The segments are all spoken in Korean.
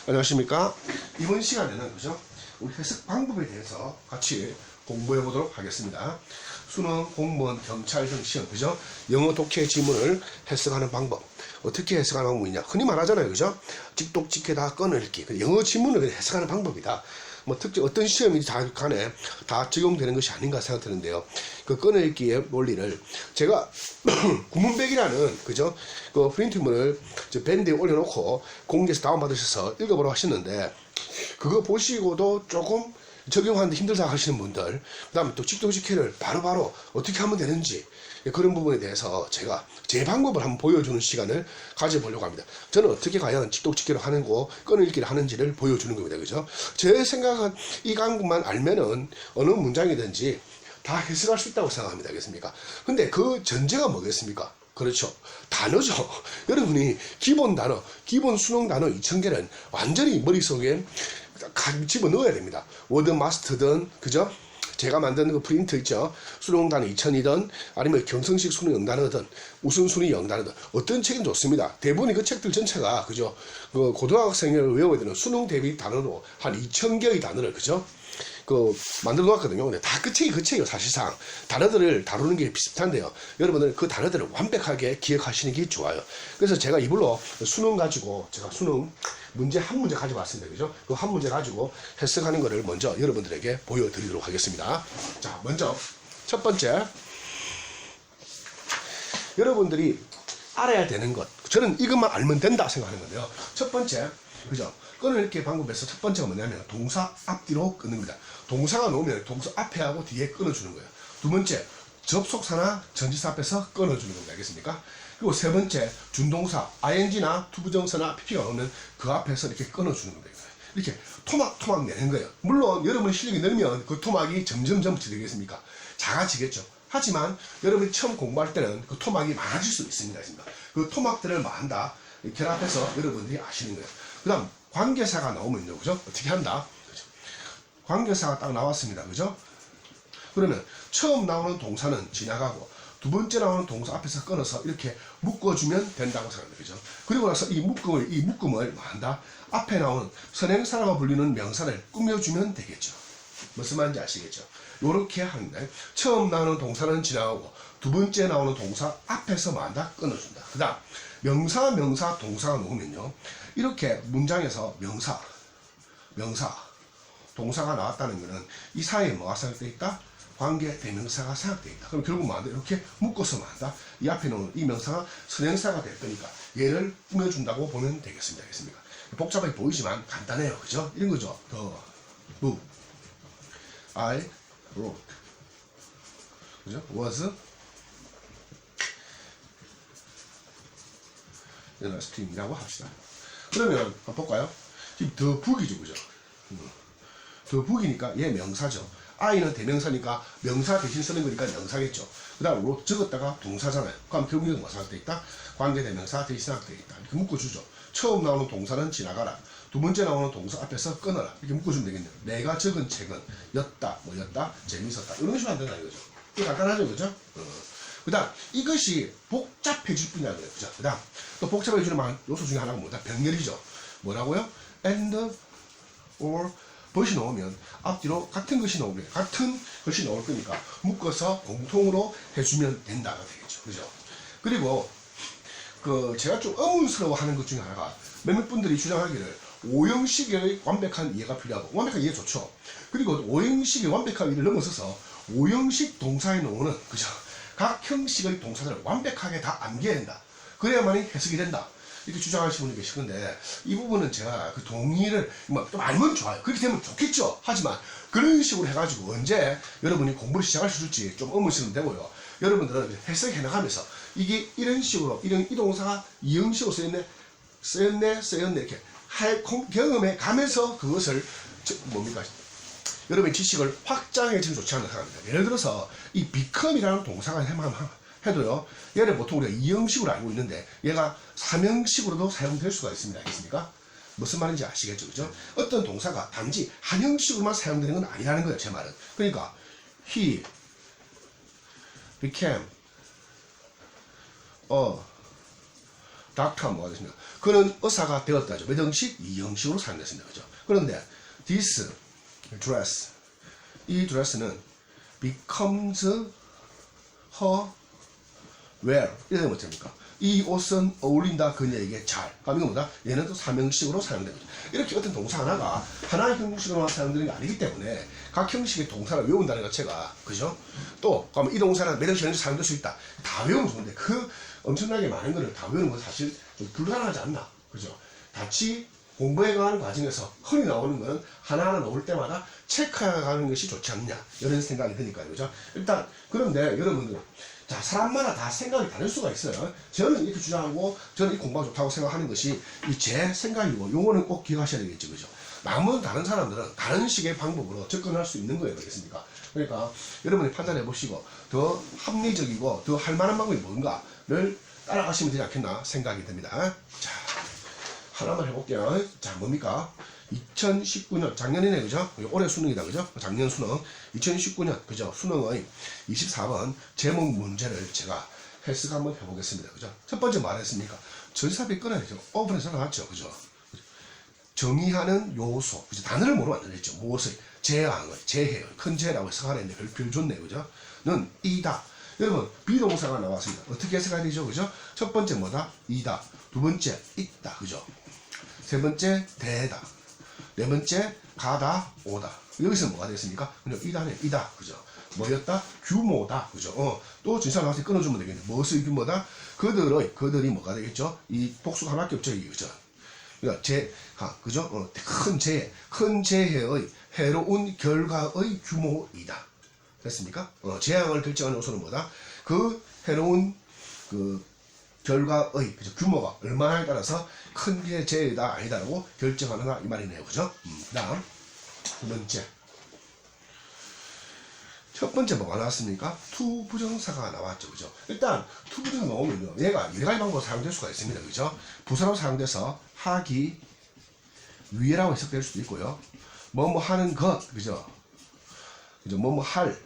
안녕하십니까. 이번 시간에는 그죠? 우리 해석 방법에 대해서 같이 공부해 보도록 하겠습니다. 수능, 공무원, 경찰 등 시험, 그죠? 영어 독해 지문을 해석하는 방법. 어떻게 해석하는 방법이냐? 흔히 말하잖아요, 그죠? 찍독, 찍해다, 끊어읽기. 영어 지문을 해석하는 방법이다. 뭐 특정 어떤 시험이지 다 간에 다 적용되는 것이 아닌가 생각되는데요. 그 끊어읽기의 논리를 제가 구문백이라는 그죠? 그 프린트물을 밴드에 올려놓고 공개해서 다운받으셔서 읽어보라고 하셨는데 그거 보시고도 조금 적용하는데 힘들다 하시는 분들, 그 다음에 또 찍독찍해를 바로바로 어떻게 하면 되는지 그런 부분에 대해서 제가 제 방법을 한번 보여주는 시간을 가져보려고 합니다. 저는 어떻게 과연 찍독찍해를 하는 거 끊어읽기를 하는지를 보여주는 겁니다. 그죠? 제 생각은 이 강구만 알면은 어느 문장이든지 다 해석할 수 있다고 생각합니다. 알겠습니까? 근데 그 전제가 뭐겠습니까? 그렇죠. 단어죠. 여러분이 기본 단어, 기본 수능 단어 2000개는 완전히 머릿속에 집어넣어야 됩니다. 워드 마스터든, 그죠? 제가 만든 그 프린트 있죠? 수능 단어 2000이든, 아니면 경성식 수능 영단어든, 우선순위 영단어든, 어떤 책은 좋습니다. 대부분의 그 책들 전체가, 그죠? 그 고등학생을 외워야 되는 수능 대비 단어로 한 2000개의 단어를, 그죠? 만들어 놓았거든요. 근데 다 그 책이에요, 사실상. 단어들을 다루는 게 비슷한데요. 여러분들 그 단어들을 완벽하게 기억하시는 게 좋아요. 그래서 제가 이불로 수능 가지고, 제가 수능 문제 한 문제 가지고 왔습니다. 그죠? 그 한 문제 가지고 해석하는 거를 먼저 여러분들에게 보여드리도록 하겠습니다. 자, 먼저, 첫 번째. 여러분들이 알아야 되는 것. 저는 이것만 알면 된다 생각하는 건데요. 첫 번째, 그죠? 끊어읽기 방법에서 첫 번째가 뭐냐면 동사 앞뒤로 끊습니다. 동사가 나오면 동사 앞에 하고 뒤에 끊어주는 거예요. 두 번째, 접속사나 전치사 앞에서 끊어주는 겁니다. 알겠습니까? 그리고 세 번째, 준동사 ing나 투부정사나 pp가 나오면 그 앞에서 이렇게 끊어주는 겁니다. 이렇게 토막토막 내는 거예요. 물론 여러분의 실력이 늘면 그 토막이 점점점 되겠습니까? 작아지겠죠. 하지만 여러분이 처음 공부할 때는 그 토막이 많아질 수 있습니다. 그 토막들을 뭐 한다? 결합해서 여러분들이 아시는 거예요. 그 다음 관계사가 나오면요, 그죠? 어떻게 한다? 그죠? 관계사가 딱 나왔습니다, 그죠? 그러면 처음 나오는 동사는 지나가고 두 번째 나오는 동사 앞에서 끊어서 이렇게 묶어주면 된다고 생각합니다, 그죠? 그리고 나서 이 묶음을 뭐 한다? 앞에 나오는 선행사라고 불리는 명사를 꾸며주면 되겠죠. 무슨 말인지 아시겠죠? 요렇게 하는데 처음 나오는 동사는 지나가고 두 번째 나오는 동사 앞에서 뭐 한다? 끊어준다. 그 다음 명사, 동사가 나오면요, 이렇게 문장에서 명사, 동사가 나왔다는 것은 이 사이에 뭐가 생각되어 있다? 관계 대명사가 생각되어 있다. 그럼 결국 뭐한다? 이렇게 묶어서 뭐한다? 이 앞에 놓은 이 명사가 선행사가 될 거니까 얘를 꾸며준다고 보면 되겠습니다. 알겠습니까? 복잡하게 보이지만 간단해요. 그죠? 이런 거죠. book, I wrote, 그죠? was stream이라고 합시다. 그러면 한번 볼까요? 지금 the book이죠, 그죠? the book이니까 얘 명사죠. I는 대명사니까 명사 대신 쓰는 거니까 명사겠죠. 그 다음 wrote 적었다가 동사잖아요. 그럼 결국에는 뭐가 생각되어 있다? 관계 대명사 대신 생각되어 있다. 이렇게 묶어주죠. 처음 나오는 동사는 지나가라. 두 번째 나오는 동사 앞에서 끊어라. 이렇게 묶어주면 되겠네요. 내가 적은 책은 였다, 뭐였다, 재밌었다. 이런 식으로 한다는 거죠. 이게 간단하죠, 그죠? 그 다음 이것이 복잡해질 뿐이야. 그죠? 그 다음 또 복잡해지는 요소 중에 하나가 뭐다? 병렬이죠. 뭐라고요? and, or, 것이 나오면 앞뒤로 같은 것이 나오면 같은 것이 나올 거니까 묶어서 공통으로 해주면 된다가 되겠죠. 그죠? 그리고 제가 좀 의문스러워하는 것 중에 하나가 몇몇 분들이 주장하기를 5형식의 완벽한 이해가 필요하고, 완벽한 이해 좋죠. 그리고 5형식의 완벽한 이해를 넘어서서 5형식 동사에 나오는, 그죠? 각 형식의 동사들을 완벽하게 다 암기해야 된다. 그래야만이 해석이 된다. 이렇게 주장하시는 분이 계시는데, 이 부분은 제가 그 동의를 좀 알면 좋아요. 그렇게 되면 좋겠죠. 하지만 그런 식으로 해가지고 언제 여러분이 공부를 시작할 수 있을지 좀 의문스러운 되고요. 여러분들은 해석해 나가면서 이게 이런 식으로, 이 동사가 이 형식으로 쓰였네 이렇게 경험해 가면서 그것을 여러분의 지식을 확장해지면 좋지 않나 생각합니다. 예를 들어서 이 become이라는 동사가 해도요, 얘를 보통 우리가 2형식으로 알고 있는데 얘가 3형식으로도 사용될 수가 있습니다. 알겠습니까? 무슨 말인지 아시겠죠? 그죠? 어떤 동사가 단지 한 형식으로만 사용되는 건 아니라는 거예요, 제 말은. 그러니까 he became a 닥터가 뭐가 됐습니까? 그는 의사가 되었다죠. 몇 형식? 이 형식으로 사용됐습니다. 그죠? 그런데 this dress, 이 드레스는 becomes her well, 이렇게 되면 어떻습니까? 이 옷은 어울린다 그녀에게 잘. 그럼 이거 뭐다? 얘는 또 삼형식으로 사용되는 거죠. 이렇게 어떤 동사 하나가 하나의 형식으로만 사용되는 게 아니기 때문에 각 형식의 동사를 외운다는 자체가, 그죠? 또 그러면 이 동사는 몇 형식 사용될 수 있다. 다 외우면 좋은데 그 엄청나게 많은 거를 다 외우는 건 사실 좀 불가능하지 않나, 그죠? 같이 공부해가는 과정에서 흔히 나오는 거는 하나하나 나올 때마다 체크해가는 것이 좋지 않냐, 이런 생각이 드니까요, 그죠? 일단 그런데 여러분들, 자, 사람마다 다 생각이 다를 수가 있어요. 저는 이렇게 주장하고 저는 이 공부가 좋다고 생각하는 것이 이 제 생각이고, 요거는 꼭 기억하셔야 되겠죠, 그죠? 나머지 다른 사람들은 다른 식의 방법으로 접근할 수 있는 거예요, 그렇습니까? 그러니까 여러분이 판단해 보시고 더 합리적이고 더 할 만한 방법이 뭔가를 따라가시면 되지 않겠나 생각이 듭니다. 자, 하나만 해볼게요. 자, 뭡니까? 2019년, 작년이네, 그죠? 올해 수능이다, 그죠? 작년 수능. 2019년, 그죠? 수능의 24번 제목 문제를 제가 해석 한번 해보겠습니다, 그죠? 첫 번째 말했습니까? 전사비 끊어야죠. 오픈에서 나왔죠, 그죠? 정의하는 요소, 그죠? 단어를 뭐로 만들었죠? 무엇을? 제왕을, 제해요. 큰 제라고 해석하는데 별 좋네, 그죠? 는 이다. 여러분, 비동사가 나왔습니다. 어떻게 해석해야 되죠, 그죠? 첫 번째 뭐다? 이다. 두 번째, 있다, 그죠? 세 번째, 대다. 네 번째, 가다, 오다. 여기서 뭐가 되겠습니까? 그냥 이다네, 이다, 그죠? 뭐였다? 규모다, 그죠? 또 진사 나와서 끊어주면 되겠네. 무엇의 규모다? 그들이 뭐가 되겠죠? 이 복수가 하나밖에 없죠, 이게, 그죠? 그러니까 그죠? 큰 재해의 해로운 결과의 규모이다. 됐습니까? 재앙을 결정하는 요소는 뭐다? 그 해로운 그 결과의, 그죠? 규모가 얼마나에 따라서 큰 게 재해다 아니다라고 결정하는가 이 말이네요, 그죠? 그다음 두 번째, 첫 번째 뭐가 나왔습니까? 투 부정사가 나왔죠, 그죠? 일단 투 부정사 나오면요, 얘가 여러 가지 방법으로 사용될 수가 있습니다, 그죠? 부사로 사용돼서 하기 위해라고 해석될 수도 있고요, 뭐뭐 하는 것, 그죠? 뭐뭐 할,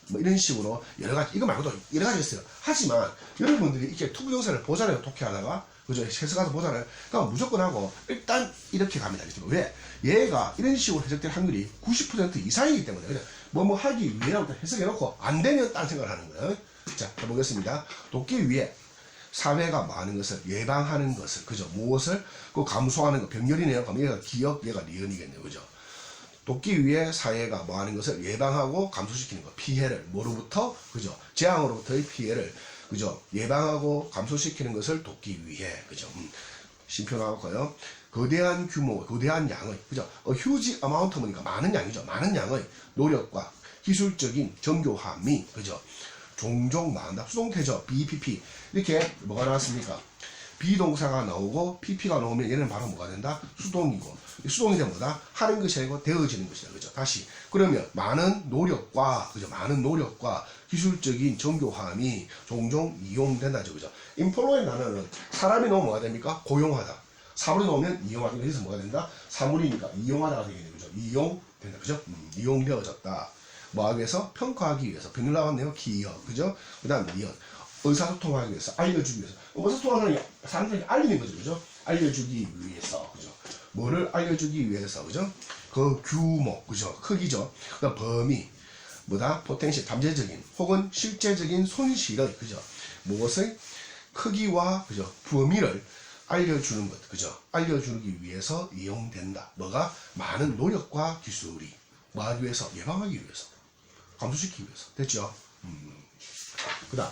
뭐 이런 식으로 여러 가지, 이거 말고도 여러 가지 있어요. 하지만 여러분들이 이렇게 투부정사를 보잖아요, 독해하다가, 그죠? 해석하다 보잖아요. 그럼 무조건 하고 일단 이렇게 갑니다. 왜? 얘가 이런 식으로 해석될 확률이 90% 이상이기 때문에, 그죠? 뭐뭐 하기 위해라고 해석해놓고 안 되면 딴 생각을 하는 거예요. 자, 해보겠습니다. 돕기 위해 사회가 뭐 하는 것을, 예방하는 것을, 그죠? 무엇을? 그 감소하는 거, 병렬이네요. 그럼 얘가 기억, 얘가 니은이겠네요, 그죠? 돕기 위해 사회가 뭐 하는 것을 예방하고 감소시키는 것, 피해를, 뭐로부터? 그죠? 재앙으로부터의 피해를, 그죠? 예방하고 감소시키는 것을 돕기 위해, 그죠? 심표 나왔고요. 거대한 규모, 거대한 양의, 그죠? huge amount 보니까 많은 양이죠. 많은 양의 노력과 기술적인 정교함이, 그죠? 종종 나온다. 수동태죠. BPP. 이렇게 뭐가 나왔습니까? 비동사가 나오고 PP가 나오면 얘는 바로 뭐가 된다? 수동이고. 수동이 되면 뭐다? 하는 것이 아니고 되어지는 것이다. 그죠? 다시. 그러면 많은 노력과, 그죠? 많은 노력과 기술적인 정교함이 종종 이용된다죠. 그죠? 인플로의 단어는 사람이 나오면 뭐가 됩니까? 고용하다. 사물이 나오면 이용하다. 여기서 뭐가 된다? 사물이니까 이용하다가 되겠네요. 그죠? 이용된다. 그죠? 이용되어졌다. 뭐하기 위해서? 평가하기 위해서. 병렬 나왔네요. 기여. 그죠? 그 다음 니은. 의사소통하기 위해서. 알려주기 위해서. 의사소통하는 사람들에게 알리는 거죠. 그죠? 알려주기 위해서. 그죠? 뭐를 알려주기 위해서. 그죠? 그 규모. 그죠? 크기죠. 그 다음 범위. 뭐다? 포텐셜. 잠재적인 혹은 실제적인 손실의, 그죠? 무엇의 크기와, 그죠? 범위를 알려주는 것. 그죠? 알려주기 위해서 이용된다. 뭐가? 많은 노력과 기술이. 뭐 하기 위해서? 예방하기 위해서. 감소시키기 위해서. 됐죠? 그 다음.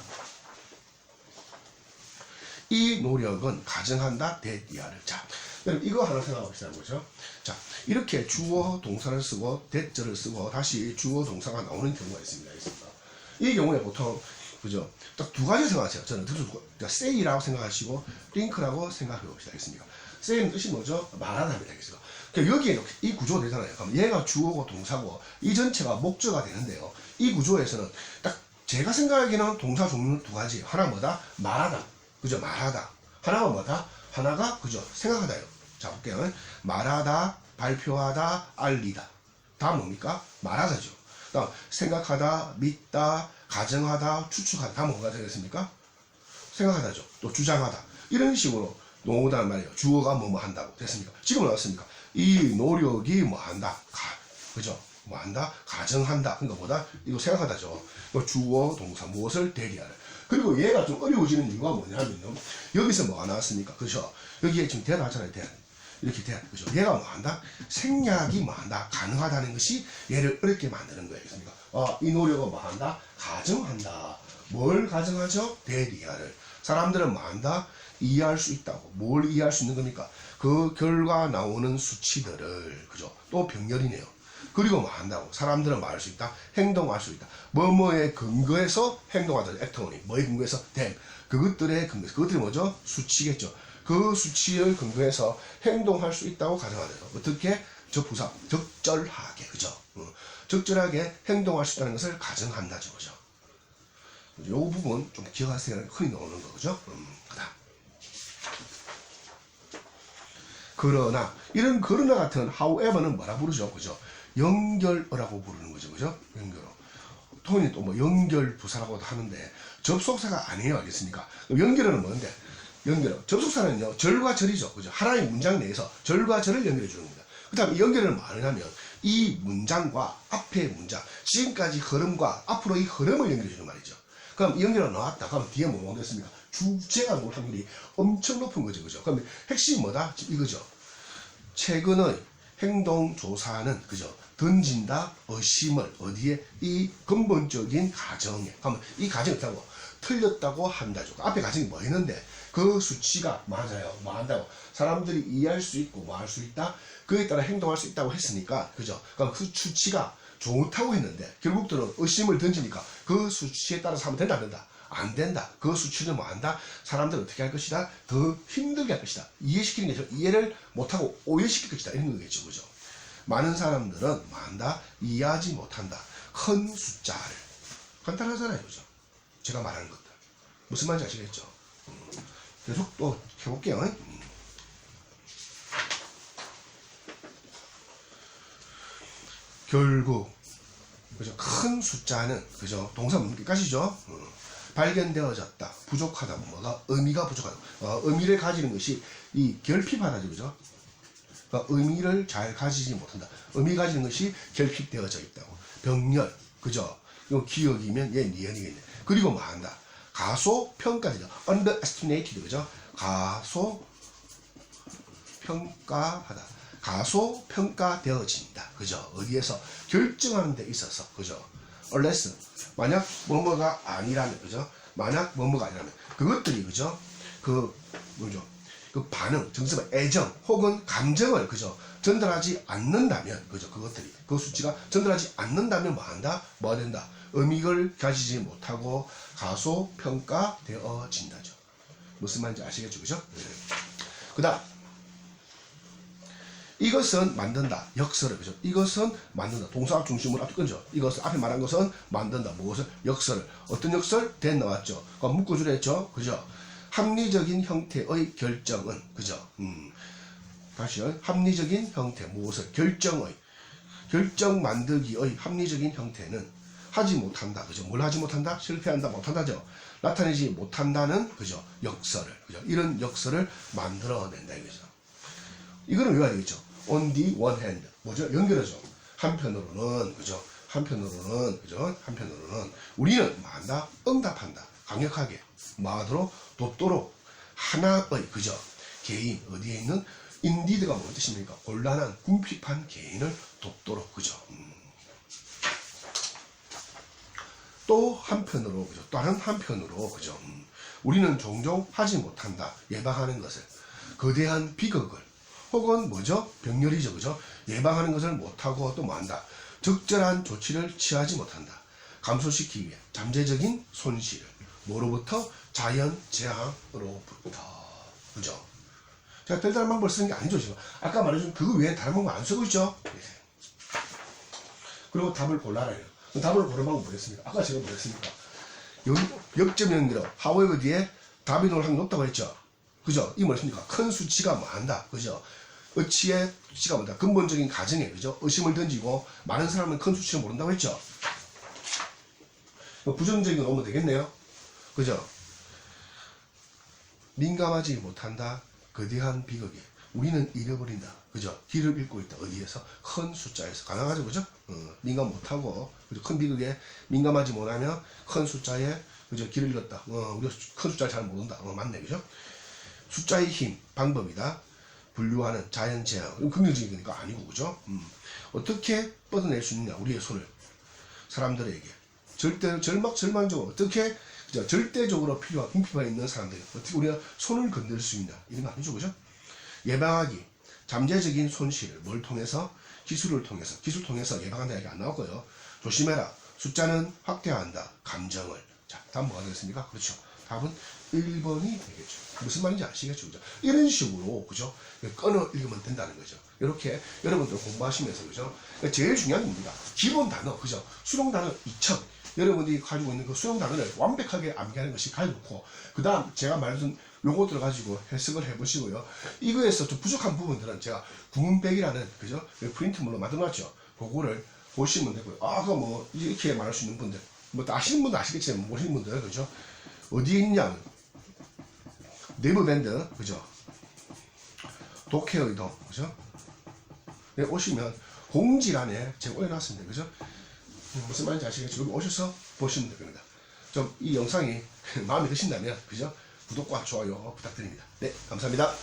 이 노력은 가정한다. 대이하를. 자, 여러분 이거 하나 생각해봅시다. 그죠? 자, 이렇게 주어 동사를 쓰고 대절을 쓰고 다시 주어 동사가 나오는 경우가 있습니다. 이 경우에 보통, 그죠? 딱 두 가지 생각하세요. 저는 say라고 생각하시고 think라고 생각해 봅시다. 알겠습니까? say는 뜻이 뭐죠? 말하다입니다. 그러니까 여기에 이 구조가 되잖아요. 그럼 얘가 주어고 동사고 이 전체가 목적어가 되는데요. 이 구조에서는 딱 제가 생각하기에는 동사 종류는 두 가지. 하나 뭐다? 말하다. 그죠? 말하다. 하나가 뭐다? 하나가, 그죠? 생각하다요. 자, 볼게요. 말하다, 발표하다, 알리다. 다 뭡니까? 말하다죠. 다음, 생각하다, 믿다, 가정하다, 추측하다. 다 뭐가 되겠습니까? 생각하다죠. 또 주장하다. 이런 식으로 농어단 말이에요. 주어가 뭐뭐 한다고 됐습니까? 지금 나왔습니까? 이 노력이 뭐 한다. 그죠? 뭐 한다. 가정한다. 그러니까 뭐다? 이거 생각하다죠. 주어, 동사, 무엇을 대리하는. 그리고 얘가 좀 어려워지는 이유가 뭐냐면요. 여기서 뭐가 나왔습니까? 그죠? 여기에 지금 대답하잖아요. 대답. 이렇게 돼야 그죠? 얘가 뭐 한다? 생략이 뭐 한다? 가능하다는 것이 얘를 어렵게 만드는 거예요. 그러니까 이 노력은 뭐 한다? 가정한다. 뭘 가정하죠? 대리하를. 사람들은 뭐 한다? 이해할 수 있다고. 뭘 이해할 수 있는 겁니까? 그 결과 나오는 수치들을 그죠? 또 병렬이네요. 그리고 뭐 한다고? 사람들은 말할 수 있다? 행동할 수 있다. 뭐뭐에 근거해서 행동하다. 액터니. 뭐에 근거해서 됨. 그것들의 근거. 그것들이 뭐죠? 수치겠죠. 그 수치를 근거해서 행동할 수 있다고 가정하는 거. 어떻게? 부사. 적절하게. 그죠? 적절하게 행동할 수 있다는 것을 가정한다죠. 그죠? 요 부분 좀 기억하세요. 흔히 나오는 거. 그죠? 그다음. 그러나 이런 그러나 같은 however는 뭐라 부르죠? 그죠? 연결어라고 부르는 거죠. 그죠? 연결어. 통일이 또 뭐 연결 부사라고도 하는데 접속사가 아니에요. 알겠습니까? 연결어는 뭔데? 연결어. 접속사는요. 절과 절이죠. 그죠? 하나의 문장 내에서 절과 절을 연결해 주는 겁니다. 그 다음에 연결어는 뭐 하냐면 이 문장과 앞의 문장, 지금까지 흐름과 앞으로의 흐름을 연결해 주는 말이죠. 그럼 연결어 나왔다. 그럼 뒤에 뭐 나오겠습니까? 주제가 나올 확률이 엄청 높은 거죠. 그죠? 그럼 핵심이 뭐다? 이거죠. 최근의 행동조사는 그죠? 던진다 의심을 어디에? 이 근본적인 가정에. 그러면 이 가정이 있다고 틀렸다고 한다죠. 앞에 가정이 뭐 있는데 그 수치가 맞아요. 뭐 한다고 사람들이 이해할 수 있고 뭐 할 수 있다. 그에 따라 행동할 수 있다고 했으니까 그죠? 그럼 그 수치가 좋다고 했는데 결국들은 의심을 던지니까 그 수치에 따라서 하면 된다 안 된다? 안 된다. 그 수치는 뭐 한다? 사람들은 어떻게 할 것이다? 더 힘들게 할 것이다. 이해시키는 게 이해를 못하고 오해시킬 것이다. 이런 거겠죠. 그죠? 많은 사람들은 뭐 한다? 이해하지 못한다. 큰 숫자를. 간단하잖아요. 그죠? 제가 말하는 것들. 무슨 말인지 아시겠죠? 계속 또 해볼게요. 결국 그죠? 큰 숫자는 그죠? 동사 문기까지죠. 발견되어졌다. 부족하다. 뭐가 의미가 부족하다. 의미를 가지는 것이 이 결핍하다죠. 그죠? 그러니까 의미를 잘 가지지 못한다. 의미 가지는 것이 결핍되어져 있다고. 병렬. 그죠? 이거 기억이면 얘 니은이겠네. 그리고 뭐 한다? 가소 평가되죠. underestimated. 그죠? 가소 평가하다. 가소 평가되어진다. 그죠? 어디에서 결정하는 데 있어서. 그죠? unless 만약 뭐뭐가 아니라면. 그죠? 만약 뭐뭐가 아니라면 그것들이 그죠? 그 뭐죠? 그 반응, 정서의 애정 혹은 감정을 그죠? 전달하지 않는다면 그죠? 그것들이 그 수치가 전달하지 않는다면 뭐 한다? 뭐 된다? 의미를 가지지 못하고 가소 평가되어진다죠. 무슨 말인지 아시겠죠? 그죠? 네. 그다음 이것은 만든다. 역설을. 그죠? 이것은 만든다. 동사 중심으로 앞에 끊죠. 이것은 앞에 말한 것은 만든다. 무엇을? 역설을. 어떤 역설? 된 나왔죠. 묶어주려 했죠. 그죠? 합리적인 형태의 결정은. 그죠? 다시요. 합리적인 형태. 무엇을? 결정의. 결정 만들기의 합리적인 형태는 하지 못한다. 그죠? 뭘 하지 못한다? 실패한다. 못한다죠. 나타내지 못한다는 그죠? 역설을. 그죠? 이런 역설을 만들어낸다. 이거죠. 이거는 외워야 되겠죠. on the one hand. 뭐죠? 연결하죠. 한편으로는, 그죠? 한편으로는 우리는 뭐 한다? 응답한다. 강력하게. 뭐하도록? 돕도록. 하나의, 그죠? 개인, 어디에 있는? indeed가 뭔 뜻입니까? 곤란한, 궁핍한 개인을 돕도록. 그죠? 또 한편으로, 그죠? 다른 한편으로, 그죠? 우리는 종종 하지 못한다. 예방하는 것을. 거대한 비극을. 혹은 뭐죠? 병렬이죠. 그죠? 예방하는 것을 못하고 또 뭐한다? 적절한 조치를 취하지 못한다. 감소시키기 위해 잠재적인 손실을. 뭐로부터? 자연 재앙으로부터. 그죠? 제가 별다른 방법을 쓰는 게 아니죠. 지금. 아까 말해준 그거 외에 다른 방법 안 쓰고 있죠? 네. 그리고 답을 골라라. 답을 고르는 방법은 뭐였습니까? 아까 제가 뭐였습니까? 역점 연결어. however 뒤에 답이 나올 확률이 높다고 했죠? 그죠? 이 뭐였습니까? 큰 수치가 뭐 한다. 그죠? 어치의 수치가 뭐다? 근본적인 가정에, 그죠? 의심을 던지고, 많은 사람은 큰 수치를 모른다고 했죠? 부정적인 거 오면 되겠네요? 그죠? 민감하지 못한다. 거대한 비극이. 우리는 잃어버린다. 그죠? 길을 잃고 있다. 어디에서? 큰 숫자에서. 가능하죠, 그죠? 민감 못하고, 그죠? 큰 비극에 민감하지 못하면 큰 숫자에, 그죠? 길을 잃었다. 우리가 큰 숫자를 잘 모른다. 맞네, 그죠? 숫자의 힘, 방법이다. 분류하는 자연 재앙. 이건 긍정적인 거니까 아니고, 그죠? 어떻게 뻗어낼 수 있느냐, 우리의 손을. 사람들에게. 절망적으로 어떻게, 그죠? 절대적으로 필요한, 궁핍가 있는 사람들. 어떻게 우리가 손을 건들 수 있냐. 이런 거 아니죠, 그죠? 예방하기. 잠재적인 손실. 뭘 통해서? 기술을 통해서. 기술 통해서 예방한다 이렇게 안 나오고요. 조심해라. 숫자는 확대한다. 감정을. 자, 다음 뭐가 되겠습니까? 그렇죠. 답은 1번이 되겠죠. 무슨 말인지 아시겠죠? 그죠? 이런 식으로, 그죠? 끊어 읽으면 된다는 거죠. 이렇게 여러분들 공부하시면서, 그죠? 제일 중요한 겁니다. 기본 단어, 그죠? 수능 단어 2000. 여러분들이 가지고 있는 그 수능 단어를 완벽하게 암기하는 것이 가장 좋고, 그 다음 제가 말해준 요것들을 가지고 해석을 해보시고요. 이거에서 좀 부족한 부분들은 제가 구문백이라는, 그죠? 프린트물로 만들어놨죠. 그거를 보시면 되고요. 아, 그거 뭐, 이렇게 말할 수 있는 분들. 뭐, 아시는 분도 아시겠지만, 모르시는 분들은, 그죠? 어디에 있냐? 네버밴드, 그죠? 독해의도, 그죠? 네, 오시면 공지란에 제가 올려놨습니다. 그죠? 무슨 말인지 아시겠죠? 여기 오셔서 보시면 됩니다. 좀 이 영상이 마음에 드신다면, 그죠? 구독과 좋아요 부탁드립니다. 네, 감사합니다.